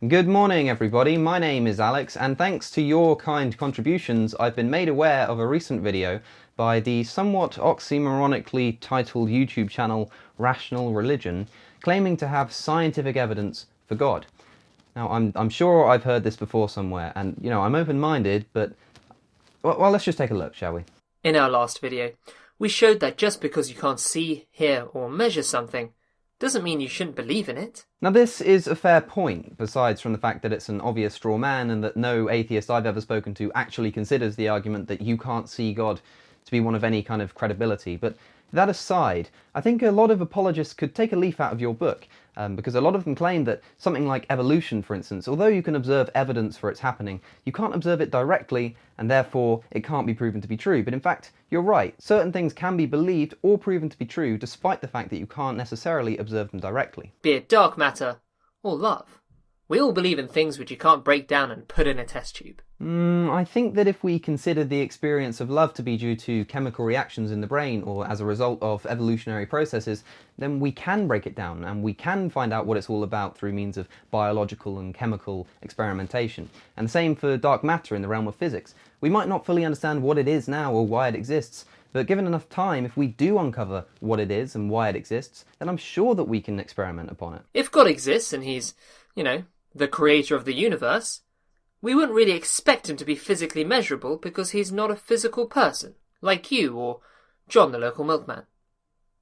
Good morning, everybody. My name is Alex, and thanks to your kind contributions, I've been made aware of a recent video by the somewhat oxymoronically titled YouTube channel Rational Religion, claiming to have scientific evidence for God. Now, I'm sure I've heard this before somewhere, and, I'm open-minded, but, well, let's just take a look, shall we? In our last video, we showed that just because you can't see, hear, or measure something, doesn't mean you shouldn't believe in it. Now this is a fair point, besides from the fact that it's an obvious straw man and that no atheist I've ever spoken to actually considers the argument that you can't see God to be one of any kind of credibility. But that aside, I think a lot of apologists could take a leaf out of your book, because a lot of them claim that something like evolution, for instance, although you can observe evidence for its happening, you can't observe it directly, and therefore it can't be proven to be true. But in fact, you're right. Certain things can be believed or proven to be true, despite the fact that you can't necessarily observe them directly. Be it dark matter or love. We all believe in things which you can't break down and put in a test tube. I think that if we consider the experience of love to be due to chemical reactions in the brain or as a result of evolutionary processes, then we can break it down and we can find out what it's all about through means of biological and chemical experimentation. And the same for dark matter in the realm of physics. We might not fully understand what it is now or why it exists, but given enough time, if we do uncover what it is and why it exists, then I'm sure that we can experiment upon it. If God exists and he's, the creator of the universe, we wouldn't really expect him to be physically measurable because he's not a physical person, like you or John the local milkman,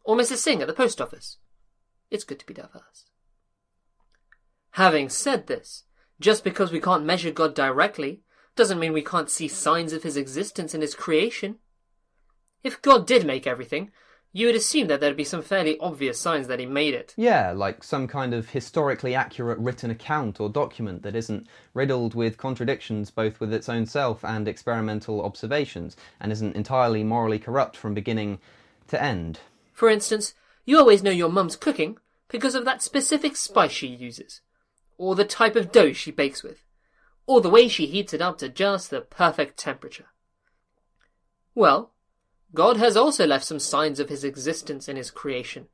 or Mrs. Singh at the post office. It's good to be diverse. Having said this, just because we can't measure God directly doesn't mean we can't see signs of his existence in his creation. If God did make everything, you would assume that there'd be some fairly obvious signs that he made it. Yeah, like some kind of historically accurate written account or document that isn't riddled with contradictions both with its own self and experimental observations, and isn't entirely morally corrupt from beginning to end. For instance, you always know your mum's cooking because of that specific spice she uses, or the type of dough she bakes with, or the way she heats it up to just the perfect temperature. Well, God has also left some signs of his existence in his creation,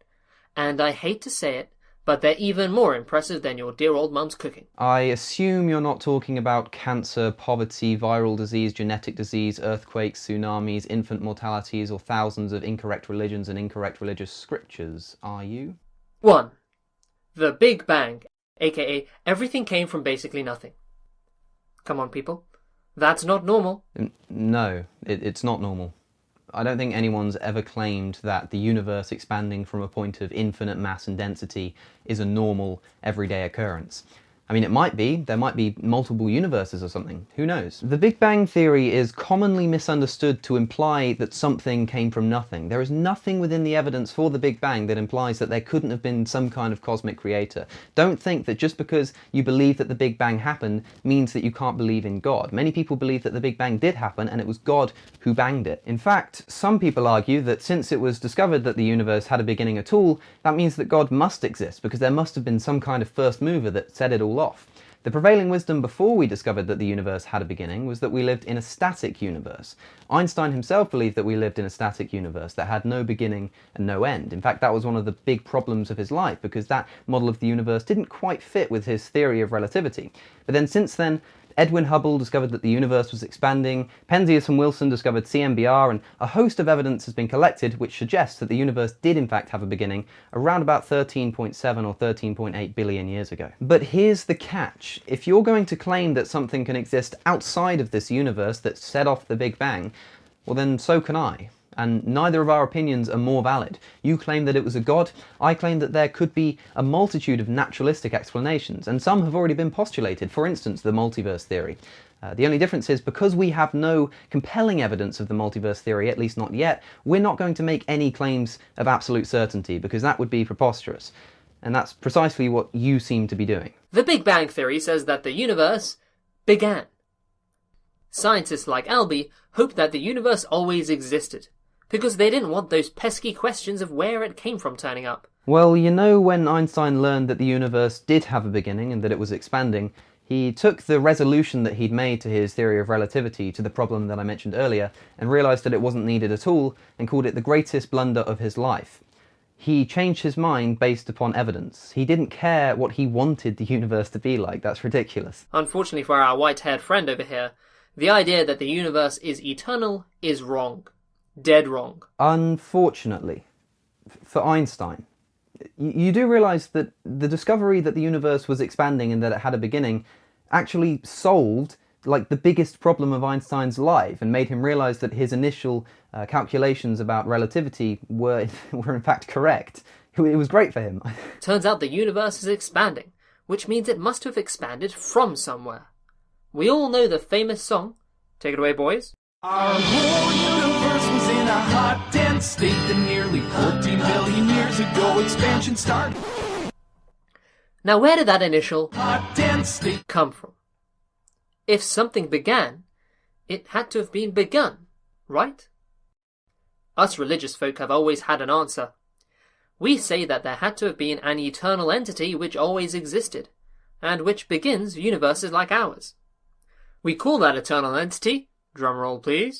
and I hate to say it, but they're even more impressive than your dear old mum's cooking. I assume you're not talking about cancer, poverty, viral disease, genetic disease, earthquakes, tsunamis, infant mortalities, or thousands of incorrect religions and incorrect religious scriptures, are you? 1. The Big Bang, aka everything came from basically nothing. Come on, people. That's not normal. No, it's not normal. I don't think anyone's ever claimed that the universe expanding from a point of infinite mass and density is a normal, everyday occurrence. I mean, it might be. There might be multiple universes or something. Who knows? The Big Bang Theory is commonly misunderstood to imply that something came from nothing. There is nothing within the evidence for the Big Bang that implies that there couldn't have been some kind of cosmic creator. Don't think that just because you believe that the Big Bang happened means that you can't believe in God. Many people believe that the Big Bang did happen and it was God who banged it. In fact, some people argue that since it was discovered that the universe had a beginning at all, that means that God must exist because there must have been some kind of first mover that set it all off. The prevailing wisdom before we discovered that the universe had a beginning was that we lived in a static universe. Einstein himself believed that we lived in a static universe that had no beginning and no end. In fact, that was one of the big problems of his life because that model of the universe didn't quite fit with his theory of relativity. But then since then, Edwin Hubble discovered that the universe was expanding, Penzias and Wilson discovered CMBR, and a host of evidence has been collected which suggests that the universe did in fact have a beginning around about 13.7 or 13.8 billion years ago. But here's the catch. If you're going to claim that something can exist outside of this universe that set off the Big Bang, well then so can I. And neither of our opinions are more valid. You claim that it was a god, I claim that there could be a multitude of naturalistic explanations, and some have already been postulated, for instance the multiverse theory. The only difference is, because we have no compelling evidence of the multiverse theory, at least not yet, we're not going to make any claims of absolute certainty, because that would be preposterous. And that's precisely what you seem to be doing. The Big Bang Theory says that the universe began. Scientists like Albie hope that the universe always existed, because they didn't want those pesky questions of where it came from turning up. Well, when Einstein learned that the universe did have a beginning and that it was expanding, he took the resolution that he'd made to his theory of relativity to the problem that I mentioned earlier and realised that it wasn't needed at all and called it the greatest blunder of his life. He changed his mind based upon evidence. He didn't care what he wanted the universe to be like. That's ridiculous. Unfortunately for our white-haired friend over here, the idea that the universe is eternal is wrong. Dead wrong. Unfortunately, for Einstein, you do realise that the discovery that the universe was expanding and that it had a beginning actually solved like the biggest problem of Einstein's life and made him realise that his initial calculations about relativity were in fact correct. It was great for him. Turns out the universe is expanding, which means it must have expanded from somewhere. We all know the famous song. Take it away, boys. Our whole universe was in a hot, dense state that nearly 14 billion years ago expansion started. Now where did that initial Hot, dense state come from? If something began, it had to have been begun, right? Us religious folk have always had an answer. We say that there had to have been an eternal entity which always existed, and which begins universes like ours. We call that eternal entity, drumroll please,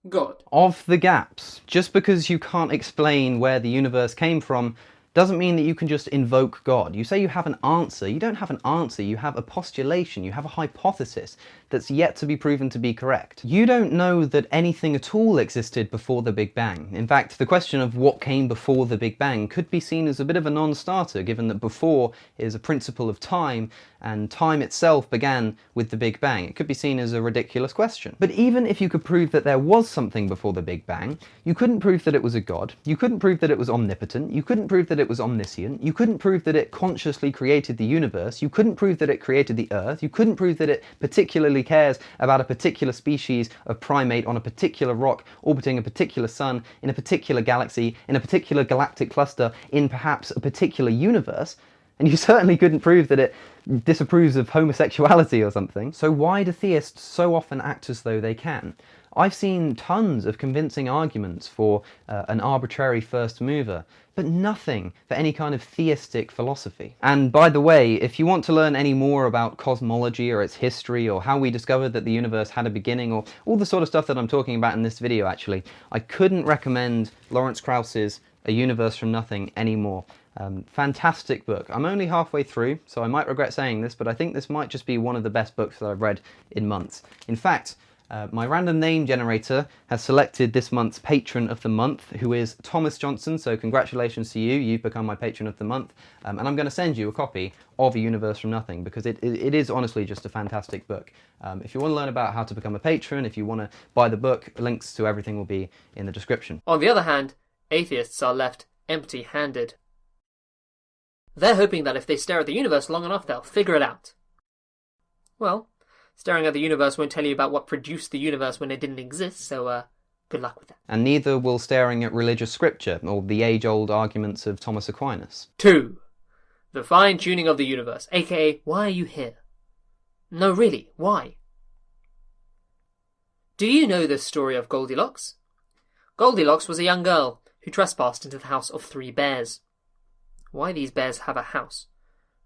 God. Of the gaps, just because you can't explain where the universe came from doesn't mean that you can just invoke God. You say you have an answer. You don't have an answer. You have a postulation. You have a hypothesis that's yet to be proven to be correct. You don't know that anything at all existed before the Big Bang. In fact, the question of what came before the Big Bang could be seen as a bit of a non-starter, given that before is a principle of time, and time itself began with the Big Bang. It could be seen as a ridiculous question. But even if you could prove that there was something before the Big Bang, you couldn't prove that it was a god. You couldn't prove that it was omnipotent. You couldn't prove that it was omniscient. You couldn't prove that it consciously created the universe. You couldn't prove that it created the Earth. You couldn't prove that it particularly cares about a particular species of primate on a particular rock orbiting a particular sun in a particular galaxy in a particular galactic cluster in perhaps a particular universe. And you certainly couldn't prove that it disapproves of homosexuality or something. So why do theists so often act as though they can? I've seen tons of convincing arguments for an arbitrary first mover, but nothing for any kind of theistic philosophy. And by the way, if you want to learn any more about cosmology or its history or how we discovered that the universe had a beginning or all the sort of stuff that I'm talking about in this video actually, I couldn't recommend Lawrence Krauss's A Universe from Nothing anymore. Fantastic book. I'm only halfway through, so I might regret saying this, but I think this might just be one of the best books that I've read in months. In fact, my random name generator has selected this month's patron of the month, who is Thomas Johnson, so congratulations to you, you've become my patron of the month, and I'm going to send you a copy of A Universe from Nothing, because it is honestly just a fantastic book. If you want to learn about how to become a patron, if you want to buy the book, links to everything will be in the description. On the other hand, atheists are left empty-handed. They're hoping that if they stare at the universe long enough, they'll figure it out. Well, staring at the universe won't tell you about what produced the universe when it didn't exist, so good luck with that. And neither will staring at religious scripture, or the age-old arguments of Thomas Aquinas. 2. The fine-tuning of the universe, aka, why are you here? No, really, why? Do you know the story of Goldilocks? Goldilocks was a young girl who trespassed into the house of 3 bears. Why these bears have a house,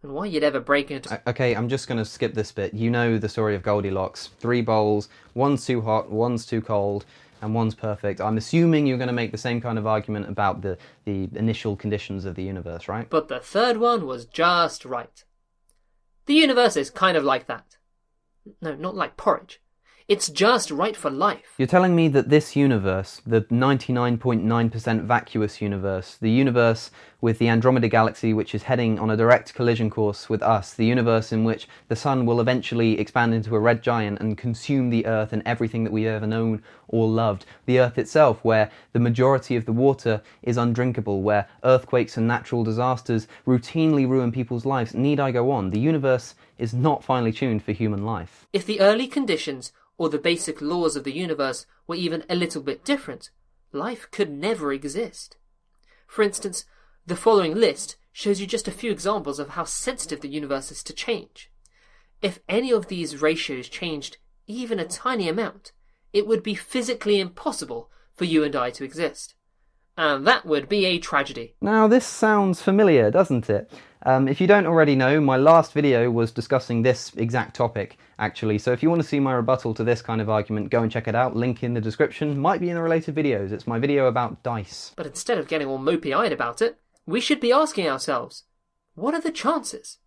and why you'd ever break into... Okay, I'm just going to skip this bit. You know the story of Goldilocks. 3 bowls, one's too hot, one's too cold, and one's perfect. I'm assuming you're going to make the same kind of argument about the initial conditions of the universe, right? But the 3rd one was just right. The universe is kind of like that. No, not like porridge. It's just right for life. You're telling me that this universe, the 99.9% vacuous universe, the universe with the Andromeda Galaxy which is heading on a direct collision course with us, the universe in which the sun will eventually expand into a red giant and consume the Earth and everything that we've ever known or loved, the Earth itself where the majority of the water is undrinkable, where earthquakes and natural disasters routinely ruin people's lives, need I go on? The universe is not finely tuned for human life. If the early conditions or the basic laws of the universe were even a little bit different, life could never exist. For instance, the following list shows you just a few examples of how sensitive the universe is to change. If any of these ratios changed even a tiny amount, it would be physically impossible for you and I to exist. And that would be a tragedy. Now this sounds familiar, doesn't it? If you don't already know, my last video was discussing this exact topic, actually, so if you want to see my rebuttal to this kind of argument, go and check it out, link in the description, might be in the related videos. It's my video about dice. But instead of getting all mopey-eyed about it, we should be asking ourselves, what are the chances?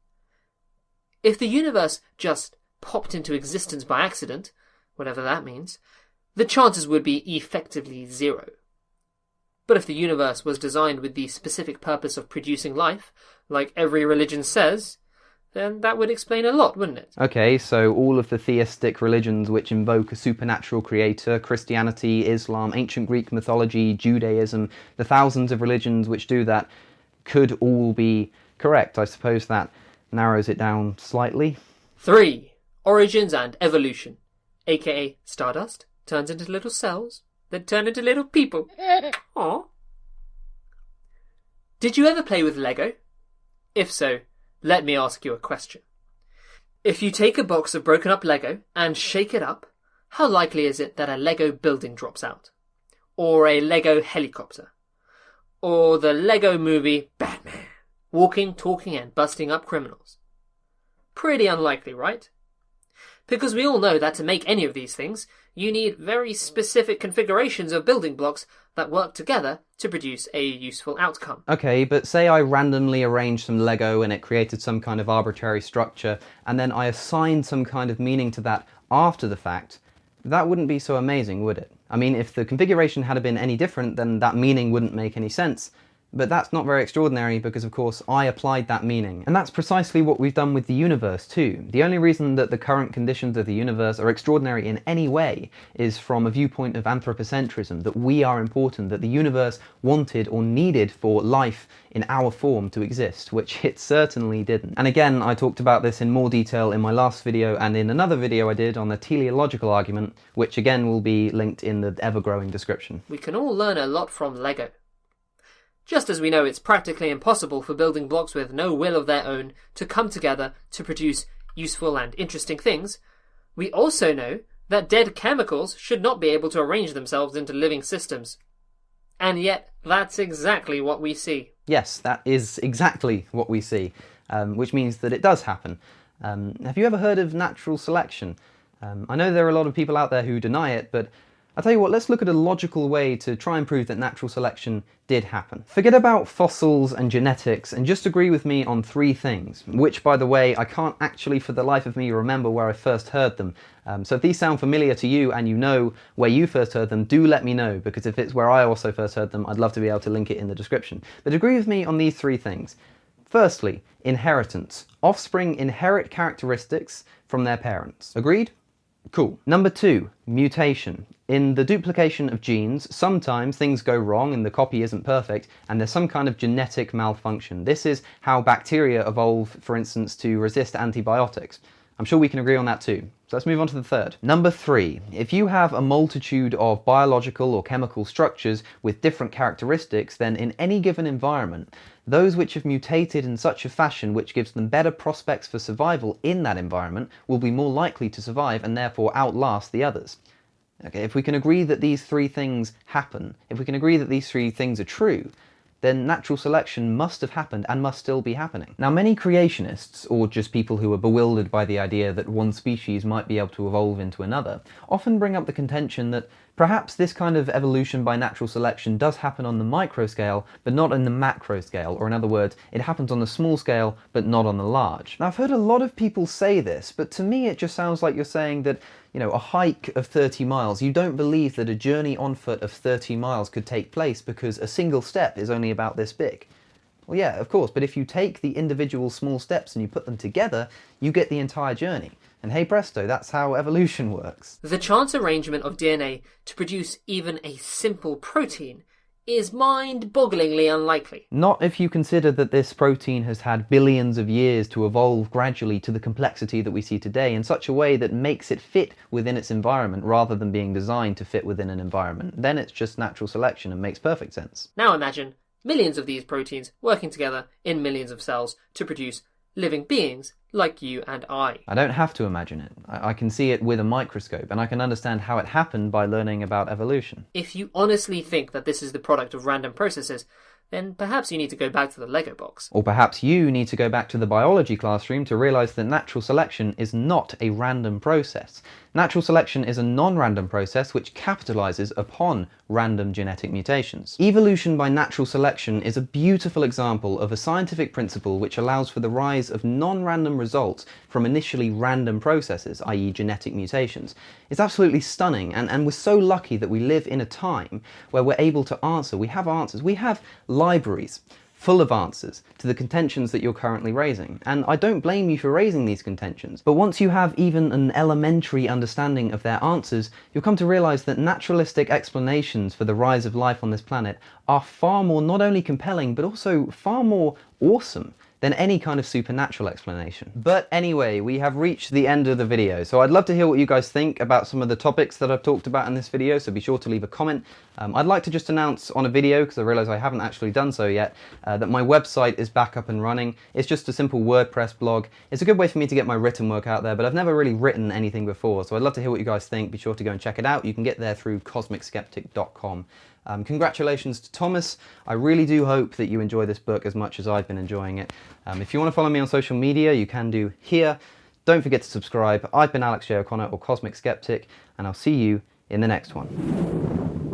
If the universe just popped into existence by accident, whatever that means, the chances would be effectively zero. But if the universe was designed with the specific purpose of producing life, like every religion says, then that would explain a lot, wouldn't it? Okay, so all of the theistic religions which invoke a supernatural creator, Christianity, Islam, ancient Greek mythology, Judaism, the thousands of religions which do that, could all be correct. I suppose that narrows it down slightly. 3. Origins and evolution, aka stardust, turns into little cells, that turn into little people. Aww. Did you ever play with Lego? If so, let me ask you a question. If you take a box of broken up Lego and shake it up, how likely is it that a Lego building drops out? Or a Lego helicopter? Or the Lego movie Batman, walking, talking and busting up criminals? Pretty unlikely, right? Because we all know that to make any of these things, you need very specific configurations of building blocks that work together to produce a useful outcome. Okay, but say I randomly arranged some Lego and it created some kind of arbitrary structure, and then I assigned some kind of meaning to that after the fact, that wouldn't be so amazing, would it? I mean, if the configuration had been any different, then that meaning wouldn't make any sense. But that's not very extraordinary because, of course, I applied that meaning. And that's precisely what we've done with the universe too. The only reason that the current conditions of the universe are extraordinary in any way is from a viewpoint of anthropocentrism, that we are important, that the universe wanted or needed for life in our form to exist, which it certainly didn't. And again, I talked about this in more detail in my last video and in another video I did on the teleological argument, which again will be linked in the ever-growing description. We can all learn a lot from Lego. Just as we know it's practically impossible for building blocks with no will of their own to come together to produce useful and interesting things, we also know that dead chemicals should not be able to arrange themselves into living systems. And yet, that's exactly what we see. Yes, that is exactly what we see, which means that it does happen. Have you ever heard of natural selection? I know there are a lot of people out there who deny it, but I'll tell you what, let's look at a logical way to try and prove that natural selection did happen. Forget about fossils and genetics and just agree with me on 3 things, which, by the way, I can't actually for the life of me remember where I first heard them. So if these sound familiar to you and you know where you first heard them, do let me know, because if it's where I also first heard them, I'd love to be able to link it in the description. But agree with me on these 3 things. Firstly, inheritance. Offspring inherit characteristics from their parents. Agreed? Cool. Number 2, mutation. In the duplication of genes, sometimes things go wrong and the copy isn't perfect, and there's some kind of genetic malfunction. This is how bacteria evolve, for instance, to resist antibiotics. I'm sure we can agree on that too. So let's move on to the 3rd. Number 3, if you have a multitude of biological or chemical structures with different characteristics, then in any given environment, those which have mutated in such a fashion which gives them better prospects for survival in that environment will be more likely to survive and therefore outlast the others. Okay, if we can agree that these 3 things happen, if we can agree that these 3 things are true, then natural selection must have happened and must still be happening. Now, many creationists, or just people who are bewildered by the idea that one species might be able to evolve into another, often bring up the contention that perhaps this kind of evolution by natural selection does happen on the micro scale, but not in the macro scale, or in other words, it happens on the small scale, but not on the large. Now, I've heard a lot of people say this, but to me it just sounds like you're saying that, you know, a hike of 30 miles, you don't believe that a journey on foot of 30 miles could take place because a single step is only about this big. Well, yeah, of course, but if you take the individual small steps and you put them together, you get the entire journey. And hey presto, that's how evolution works. The chance arrangement of DNA to produce even a simple protein is mind-bogglingly unlikely. Not if you consider that this protein has had billions of years to evolve gradually to the complexity that we see today in such a way that makes it fit within its environment rather than being designed to fit within an environment. Then it's just natural selection and makes perfect sense. Now imagine millions of these proteins working together in millions of cells to produce living beings like you and I. I don't have to imagine it. I can see it with a microscope, and I can understand how it happened by learning about evolution. If you honestly think that this is the product of random processes, then perhaps you need to go back to the Lego box. Or perhaps you need to go back to the biology classroom to realise that natural selection is not a random process. Natural selection is a non-random process which capitalises upon random genetic mutations. Evolution by natural selection is a beautiful example of a scientific principle which allows for the rise of non-random results from initially random processes, i.e. genetic mutations. It's absolutely stunning, and we're so lucky that we live in a time where we're able to answer. We have answers. We have libraries full of answers to the contentions that you're currently raising. And I don't blame you for raising these contentions, but once you have even an elementary understanding of their answers, you'll come to realise that naturalistic explanations for the rise of life on this planet are far more not only compelling, but also far more awesome than any kind of supernatural explanation. But anyway, we have reached the end of the video, so I'd love to hear what you guys think about some of the topics that I've talked about in this video, so be sure to leave a comment. I'd like to just announce on a video, because I realise I haven't actually done so yet, that my website is back up and running. It's just a simple WordPress blog. It's a good way for me to get my written work out there, but I've never really written anything before, so I'd love to hear what you guys think. Be sure to go and check it out. You can get there through cosmicskeptic.com. Congratulations to Thomas. I really do hope that you enjoy this book as much as I've been enjoying it. If you want to follow me on social media, you can do here. Don't forget to subscribe. I've been Alex J. O'Connor, or Cosmic Skeptic, and I'll see you in the next one.